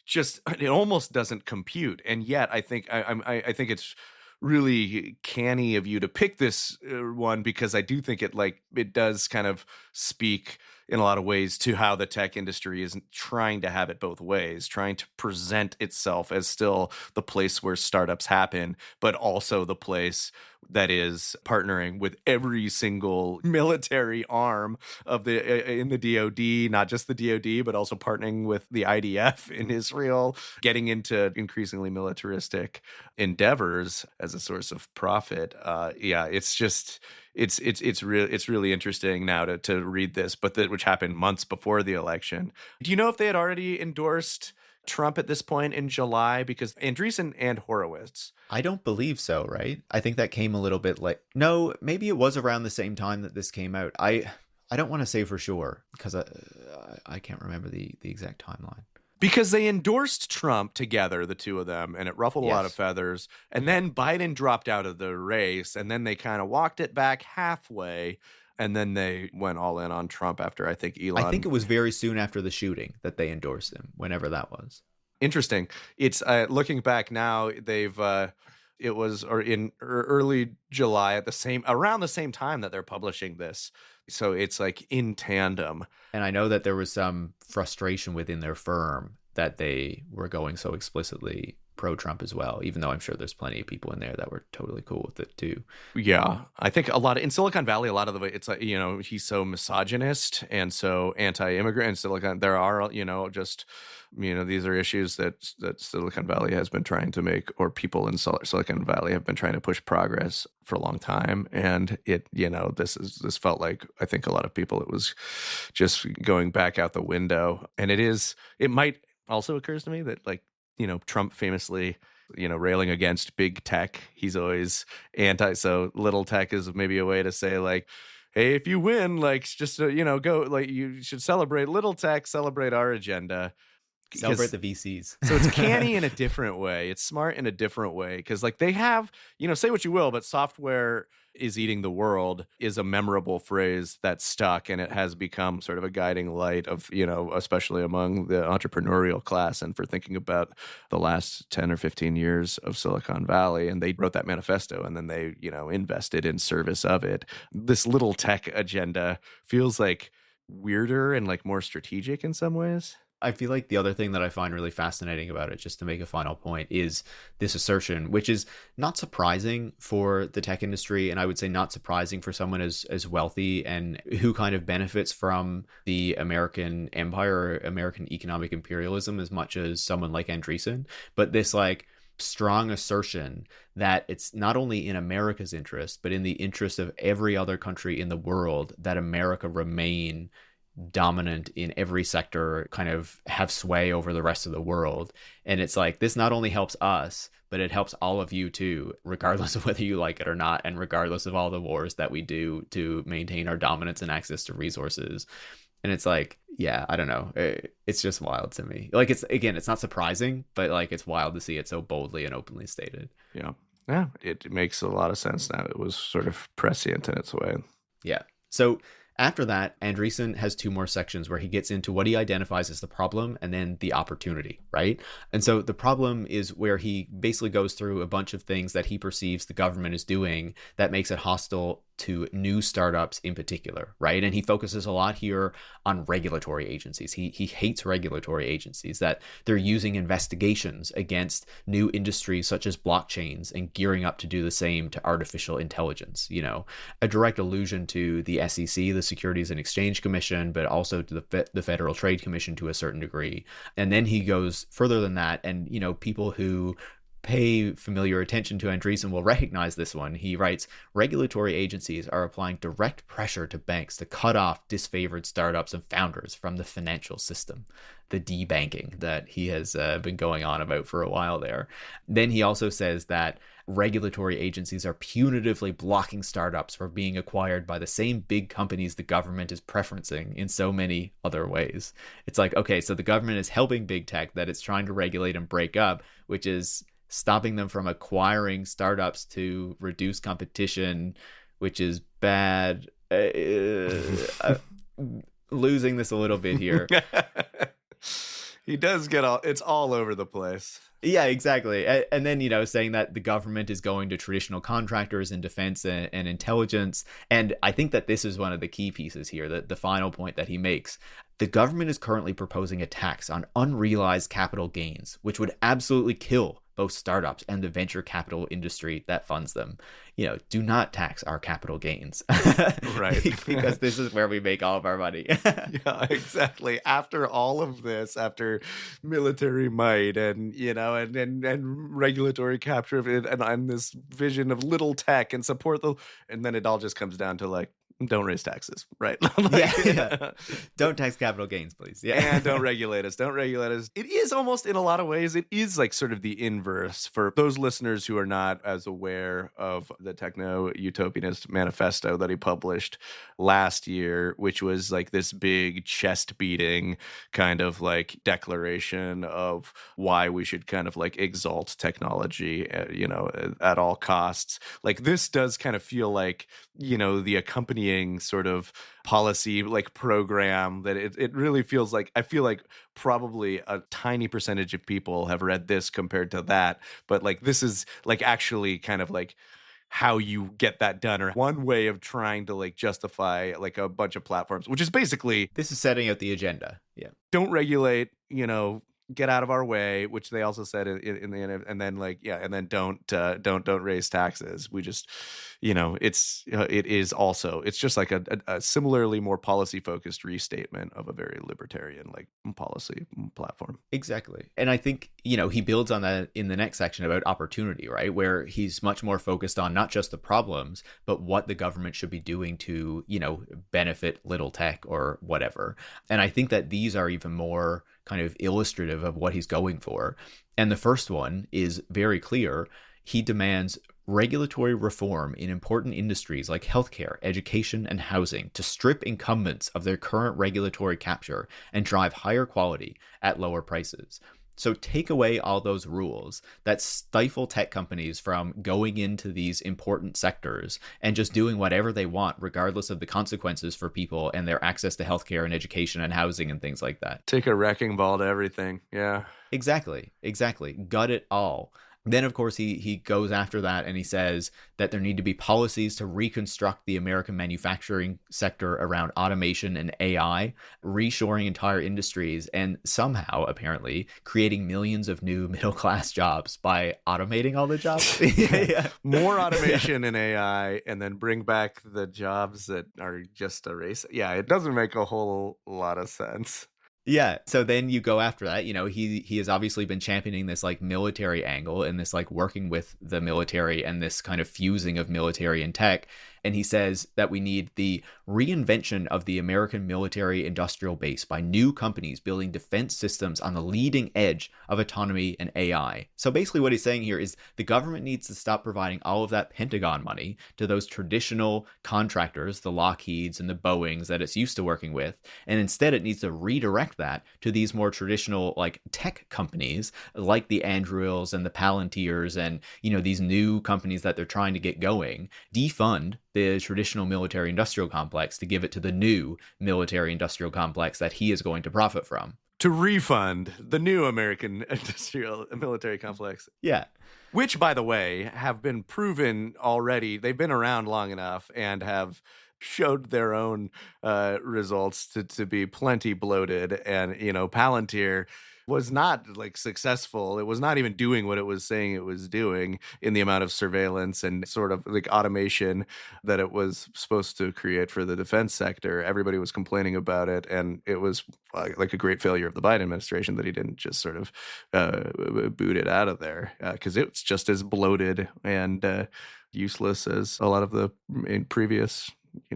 [SPEAKER 2] just it almost doesn't compute. And yet I think I think it's really canny of you to pick this one, because I do think it does kind of speak in a lot of ways to how the tech industry is trying to have it both ways, trying to present itself as still the place where startups happen, but also the place that is partnering with every single military arm of the in the DoD, not just the DoD, but also partnering with the IDF in Israel, getting into increasingly militaristic endeavors as a source of profit. Yeah, it's just it's really interesting now to read this, but which happened months before the election. Do you know if they had already endorsed Trump at this point in July? Because Andreessen and Horowitz.
[SPEAKER 1] I don't believe so, right? I think that came a little bit late. No, maybe it was around the same time that this came out. I don't want to say for sure because I can't remember the exact timeline.
[SPEAKER 2] Because they endorsed Trump together, the two of them, and it ruffled a lot of feathers. And then Biden dropped out of the race, and then they kind of walked it back halfway, and then they went all in on Trump after, I think, Elon.
[SPEAKER 1] I think it was very soon after the shooting that they endorsed him, whenever that was.
[SPEAKER 2] Interesting. It's looking back now, they've it was in early July around the same time that they're publishing this. So it's like in tandem.
[SPEAKER 1] And I know that there was some frustration within their firm that they were going so explicitly pro-Trump as well, even though I'm sure there's plenty of people in there that were totally cool with it too.
[SPEAKER 2] Yeah, I think a lot in Silicon Valley, a lot of the way it's like, he's so misogynist and so anti-immigrant in Silicon. There are, just, these are issues that Silicon Valley has been trying to make, or people in Silicon Valley have been trying to push progress for a long time. And it, this felt like, I think a lot of people, it was just going back out the window. And it might also occurs to me that Trump famously, railing against big tech. He's always so little tech is maybe a way to say hey, if you win, just, go, you should celebrate little tech, celebrate our agenda.
[SPEAKER 1] Celebrate the VCs.
[SPEAKER 2] So it's canny in a different way. It's smart in a different way. Because they have, say what you will, but software is eating the world is a memorable phrase that stuck, and it has become sort of a guiding light of, especially among the entrepreneurial class and for thinking about the last 10 or 15 years of Silicon Valley. And they wrote that manifesto, and then they, invested in service of it. This little tech agenda feels weirder and more strategic in some ways.
[SPEAKER 1] I feel like the other thing that I find really fascinating about it, just to make a final point, is this assertion, which is not surprising for the tech industry, and I would say not surprising for someone as wealthy and who kind of benefits from the American empire or American economic imperialism as much as someone like Andreessen. But this strong assertion that it's not only in America's interest, but in the interest of every other country in the world that America remain dominant in every sector, kind of have sway over the rest of the world. And it's this not only helps us, but it helps all of you too, regardless of whether you like it or not, and regardless of all the wars that we do to maintain our dominance and access to resources. And it's yeah, I don't know. It's just wild to me. It's not surprising, but it's wild to see it so boldly and openly stated.
[SPEAKER 2] Yeah. Yeah. It makes a lot of sense now. It was sort of prescient in its way.
[SPEAKER 1] Yeah. So after that, Andreessen has two more sections where he gets into what he identifies as the problem and then the opportunity, right? And so the problem is where he basically goes through a bunch of things that he perceives the government is doing that makes it hostile to new startups in particular, right? And he focuses a lot here on regulatory agencies. He hates regulatory agencies, that they're using investigations against new industries such as blockchains and gearing up to do the same to artificial intelligence. A direct allusion to the SEC, the Securities and Exchange Commission, but also to the Federal Trade Commission to a certain degree. And then he goes further than that, and people who pay familiar attention to Andreessen will recognize this one. He writes, regulatory agencies are applying direct pressure to banks to cut off disfavored startups and founders from the financial system. The debanking that he has been going on about for a while there. Then he also says that regulatory agencies are punitively blocking startups from being acquired by the same big companies the government is preferencing in so many other ways. It's like, okay, so the government is helping big tech that it's trying to regulate and break up, which is stopping them from acquiring startups to reduce competition, which is bad. Losing this a little bit here.
[SPEAKER 2] He does it's all over the place.
[SPEAKER 1] Yeah, exactly. And then, saying that the government is going to traditional contractors in defense and intelligence. And I think that this is one of the key pieces here, the final point that he makes. The government is currently proposing a tax on unrealized capital gains, which would absolutely kill both startups and the venture capital industry that funds them. Do not tax our capital gains.
[SPEAKER 2] Right.
[SPEAKER 1] Because this is where we make all of our money.
[SPEAKER 2] Yeah, exactly. After all of this, after military might and, and regulatory capture of it and this vision of little tech and and then it all just comes down to like, don't raise taxes, right?
[SPEAKER 1] Yeah. Don't tax capital gains, please. Yeah.
[SPEAKER 2] And don't regulate us. Don't regulate us. It is almost, in a lot of ways, it is like sort of the inverse for those listeners who are not as aware of the techno-utopianist manifesto that he published last year, which was like this big chest-beating kind of like declaration of why we should kind of like exalt technology, at all costs. Like this does kind of feel like, the accompanying sort of policy like program that it really feels like. I feel like probably a tiny percentage of people have read this compared to that, but like this is like actually kind of like how you get that done, or one way of trying to like justify like a bunch of platforms, which is basically
[SPEAKER 1] this is setting out the agenda. Yeah.
[SPEAKER 2] Don't regulate, get out of our way, which they also said in the end, and then like, yeah, and then don't raise taxes. We just, it is also, it's just like a similarly more policy focused restatement of a very libertarian like policy platform.
[SPEAKER 1] Exactly. And I think, he builds on that in the next section about opportunity, right? Where he's much more focused on not just the problems, but what the government should be doing to, benefit little tech or whatever. And I think that these are even more kind of illustrative of what he's going for. And the first one is very clear. He demands regulatory reform in important industries like healthcare, education, and housing to strip incumbents of their current regulatory capture and drive higher quality at lower prices. So take away all those rules that stifle tech companies from going into these important sectors and just doing whatever they want, regardless of the consequences for people and their access to healthcare and education and housing and things like that.
[SPEAKER 2] Take a wrecking ball to everything. Yeah.
[SPEAKER 1] Exactly. Gut it all. Then, of course, he goes after that and he says that there need to be policies to reconstruct the American manufacturing sector around automation and AI, reshoring entire industries, and somehow, apparently, creating millions of new middle-class jobs by automating all the jobs.
[SPEAKER 2] Yeah. More automation and AI, and then bring back the jobs that are just a race. Yeah, it doesn't make a whole lot of sense.
[SPEAKER 1] Yeah. So then you go after that, he has obviously been championing this like military angle and this like working with the military and this kind of fusing of military and tech. And he says that we need the reinvention of the American military industrial base by new companies building defense systems on the leading edge of autonomy and AI. So basically what he's saying here is the government needs to stop providing all of that Pentagon money to those traditional contractors, the Lockheeds and the Boeings that it's used to working with. And instead it needs to redirect that to these more traditional like tech companies like the Andurils and the Palantirs and, these new companies that they're trying to get going, defund the traditional military industrial complex to give it to the new military industrial complex that he is going to profit from.
[SPEAKER 2] To refund the new American industrial military complex.
[SPEAKER 1] Yeah.
[SPEAKER 2] Which, by the way, have been proven already. They've been around long enough and have showed their own results to be plenty bloated. And, Palantir was not like successful. It was not even doing what it was saying it was doing in the amount of surveillance and sort of like automation that it was supposed to create for the defense sector. Everybody was complaining about it, and it was like a great failure of the Biden administration that he didn't just sort of boot it out of there, because it's just as bloated and useless as a lot of the previous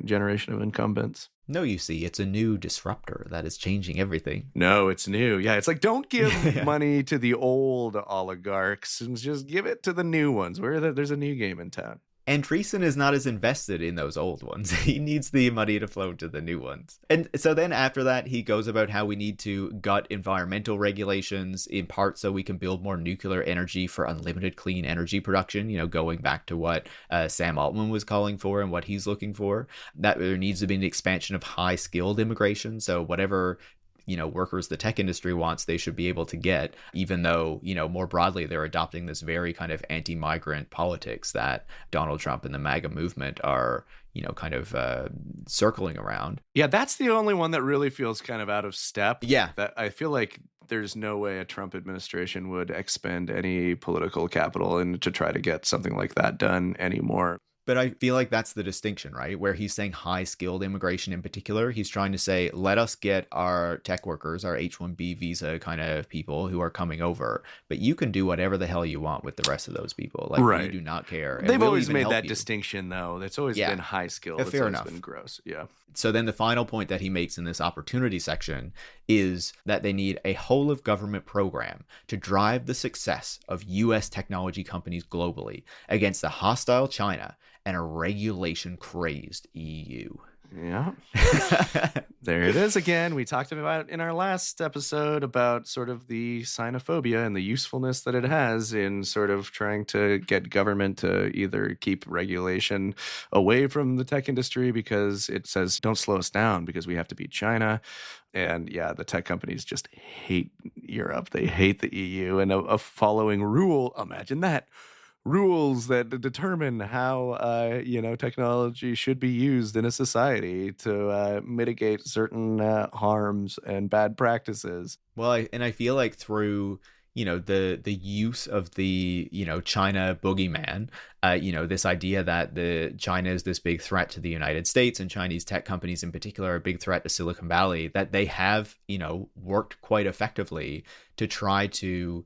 [SPEAKER 2] generation of incumbents.
[SPEAKER 1] No, you see, it's a new disruptor that is changing everything.
[SPEAKER 2] No, it's new. Yeah, it's like, don't give
[SPEAKER 1] Yeah.
[SPEAKER 2] money to the old oligarchs and just give it to the new ones. There's a new game in town.
[SPEAKER 1] Andreessen is not as invested in those old ones. He needs the money to flow to the new ones. And so then after that, he goes about how we need to gut environmental regulations, in part so we can build more nuclear energy for unlimited clean energy production, going back to what Sam Altman was calling for and what he's looking for. That there needs to be an expansion of high-skilled immigration. So whatever workers the tech industry wants, they should be able to get, even though, more broadly, they're adopting this very kind of anti-migrant politics that Donald Trump and the MAGA movement are, kind of circling around.
[SPEAKER 2] Yeah, that's the only one that really feels kind of out of step.
[SPEAKER 1] Yeah.
[SPEAKER 2] That I feel like there's no way a Trump administration would expend any political capital to try to get something like that done anymore.
[SPEAKER 1] But I feel like that's the distinction, right? Where he's saying high-skilled immigration in particular. He's trying to say, let us get our tech workers, our H-1B visa kind of people who are coming over, but you can do whatever the hell you want with the rest of those people. Like,
[SPEAKER 2] right.
[SPEAKER 1] We do not care.
[SPEAKER 2] They've always made that distinction, though. It's always been high-skilled.
[SPEAKER 1] Fair enough.
[SPEAKER 2] It's been gross, yeah.
[SPEAKER 1] So then the final point that he makes in this opportunity section is that they need a whole-of-government program to drive the success of U.S. technology companies globally against a hostile China and a regulation-crazed EU.
[SPEAKER 2] Yeah. There it is again. We talked about in our last episode about sort of the xenophobia and the usefulness that it has in sort of trying to get government to either keep regulation away from the tech industry because it says, don't slow us down because we have to beat China. And yeah, the tech companies just hate Europe. They hate the EU, and a following rule, imagine that, rules that determine how technology should be used in a society to mitigate certain harms and bad practices.
[SPEAKER 1] Well, I feel like through the use of the China boogeyman, this idea that China is this big threat to the United States, and Chinese tech companies in particular are a big threat to Silicon Valley, that they have worked quite effectively to try to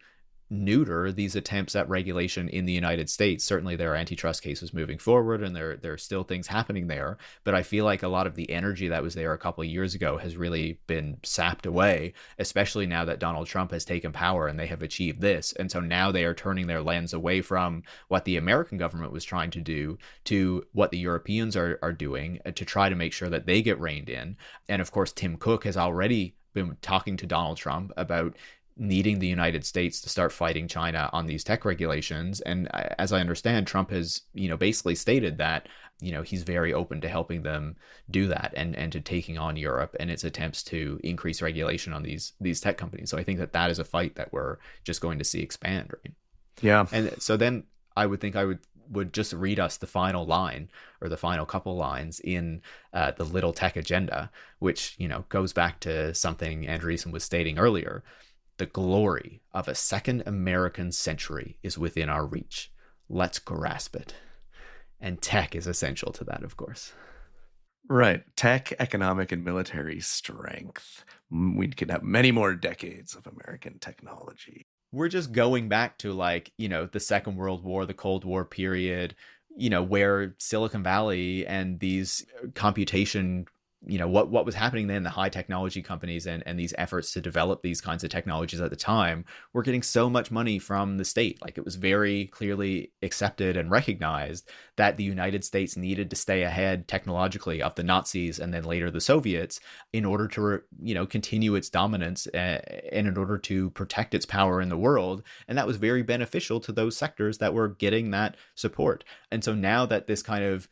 [SPEAKER 1] neuter these attempts at regulation in the United States. Certainly there are antitrust cases moving forward, and there are still things happening there, but I feel like a lot of the energy that was there a couple of years ago has really been sapped away, especially now that Donald Trump has taken power and they have achieved this. And so now they are turning their lens away from what the American government was trying to do to what the Europeans are doing to try to make sure that they get reined in. And of course, Tim Cook has already been talking to Donald Trump about needing the United States to start fighting China on these tech regulations. And as I understand, Trump has, basically stated that, he's very open to helping them do that and to taking on Europe and its attempts to increase regulation on these tech companies. So I think that is a fight that we're just going to see expand, right?
[SPEAKER 2] Yeah.
[SPEAKER 1] And so then I would just read us the final line or the final couple lines in the Little Tech Agenda, which, goes back to something Andreessen was stating earlier. The glory of a second American century is within our reach. Let's grasp it. And tech is essential to that, of course.
[SPEAKER 2] Right. Tech, economic, and military strength. We could have many more decades of American technology.
[SPEAKER 1] We're just going back to the Second World War, the Cold War period, where Silicon Valley and these computation what was happening then, the high technology companies and these efforts to develop these kinds of technologies at the time were getting so much money from the state. Like, it was very clearly accepted and recognized that the United States needed to stay ahead technologically of the Nazis and then later the Soviets in order to, continue its dominance and in order to protect its power in the world. And that was very beneficial to those sectors that were getting that support. And so now that this kind of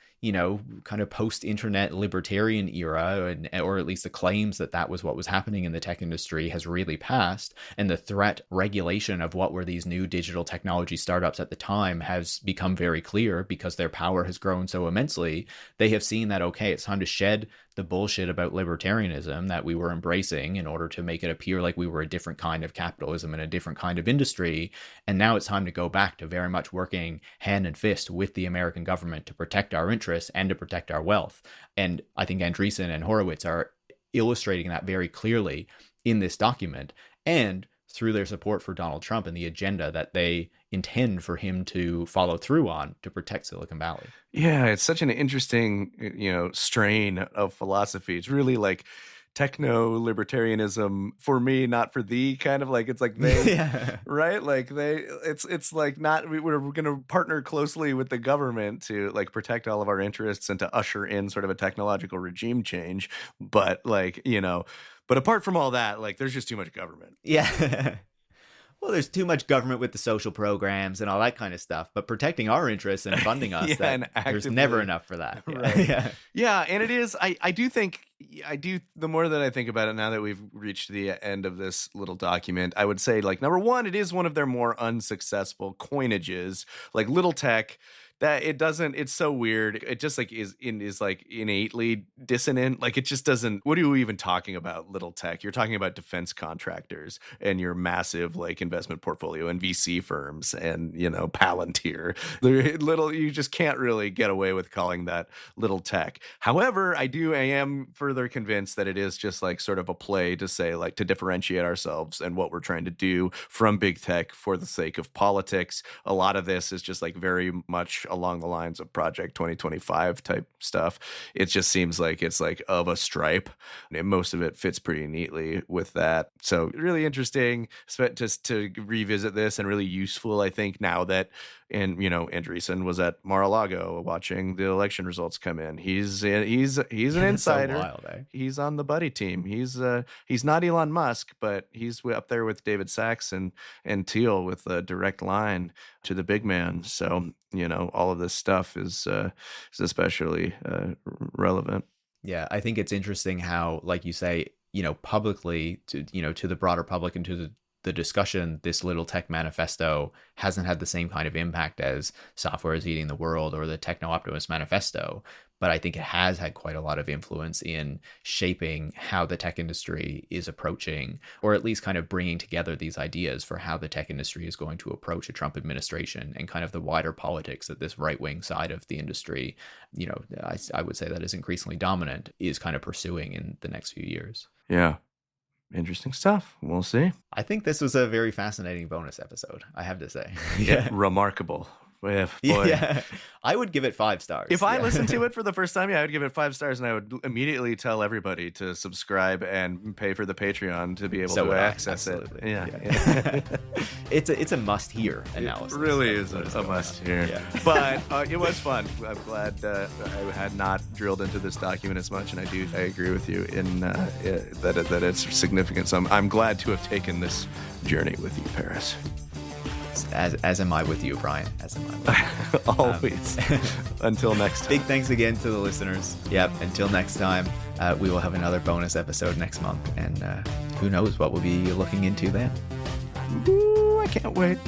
[SPEAKER 1] post-internet libertarian era, or at least the claims that was what was happening in the tech industry, has really passed, and the threat regulation of what were these new digital technology startups at the time has become very clear because their power has grown so immensely, they have seen that, okay, it's time to shed the bullshit about libertarianism that we were embracing in order to make it appear like we were a different kind of capitalism and a different kind of industry. And now it's time to go back to very much working hand in fist with the American government to protect our interests and to protect our wealth. And I think Andreessen and Horowitz are illustrating that very clearly in this document, and through their support for Donald Trump and the agenda that they intend for him to follow through on to protect Silicon Valley.
[SPEAKER 2] Yeah, it's such an interesting, strain of philosophy. It's really like techno-libertarianism for me, not for thee, kind of like, it's like they,
[SPEAKER 1] Yeah.
[SPEAKER 2] right? Like it's like not, we're going to partner closely with the government to like protect all of our interests and to usher in sort of a technological regime change. But like, but apart from all that, like there's just too much government.
[SPEAKER 1] Yeah. Well, there's too much government with the social programs and all that kind of stuff, but protecting our interests and funding us,
[SPEAKER 2] Yeah, and
[SPEAKER 1] there's never enough for that.
[SPEAKER 2] Right.
[SPEAKER 1] Yeah.
[SPEAKER 2] Yeah, and it is. I do think the more that I think about it now that we've reached the end of this little document, I would say like number one, it is one of their more unsuccessful coinages, like little tech. That it's so weird. It just like is like innately dissonant. Like it just doesn't, what are you even talking about, little tech? You're talking about defense contractors and your massive like investment portfolio and VC firms and, Palantir. You just can't really get away with calling that little tech. However, I am further convinced that it is just like sort of a play to say like to differentiate ourselves and what we're trying to do from big tech for the sake of politics. A lot of this is just like very much along the lines of Project 2025 type stuff. It just seems like it's like of a stripe. And most of it fits pretty neatly with that. So really interesting just to revisit this, and really useful, I think, now that, and Andreessen was at Mar-a-Lago watching the election results come in. He's an insider.
[SPEAKER 1] So wild, eh?
[SPEAKER 2] He's on the buddy team. He's not Elon Musk, but he's up there with David Sachs and Thiel with a direct line to the big man. So all of this stuff is especially relevant.
[SPEAKER 1] Yeah, I think it's interesting how, like you say, publicly to the broader public and to the discussion, this little tech manifesto hasn't had the same kind of impact as Software is Eating the World or the Techno Optimist Manifesto. But I think it has had quite a lot of influence in shaping how the tech industry is approaching, or at least kind of bringing together these ideas for how the tech industry is going to approach a Trump administration and kind of the wider politics that this right-wing side of the industry, I would say that is increasingly dominant, is kind of pursuing in the next few years.
[SPEAKER 2] Yeah. Interesting stuff. We'll see.
[SPEAKER 1] I think this was a very fascinating bonus episode, I have to say.
[SPEAKER 2] Yeah. Remarkable. Boy.
[SPEAKER 1] Yeah, I would give it 5 stars.
[SPEAKER 2] If I listened to it for the first time, I would give it 5 stars, and I would immediately tell everybody to subscribe and pay for the Patreon to be able to access it. Yeah.
[SPEAKER 1] It's a must-hear analysis.
[SPEAKER 2] It really is a must-hear. Yeah. But it was fun. I'm glad I had not drilled into this document as much, and I agree with you in that it's significant. So I'm glad to have taken this journey with you, Paris.
[SPEAKER 1] As am I with you, Brian. As am I with
[SPEAKER 2] you. Always. Until next time.
[SPEAKER 1] Big thanks again to the listeners. Yep. Until next time, we will have another bonus episode next month. And who knows what we'll be looking into then.
[SPEAKER 2] Ooh, I can't wait.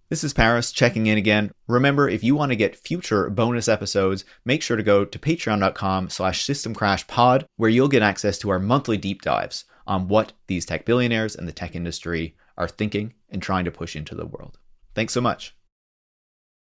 [SPEAKER 1] This is Paris checking in again. Remember, if you want to get future bonus episodes, make sure to go to patreon.com/systemcrashpod, where you'll get access to our monthly deep dives on what these tech billionaires and the tech industry are thinking and trying to push into the world. Thanks so much.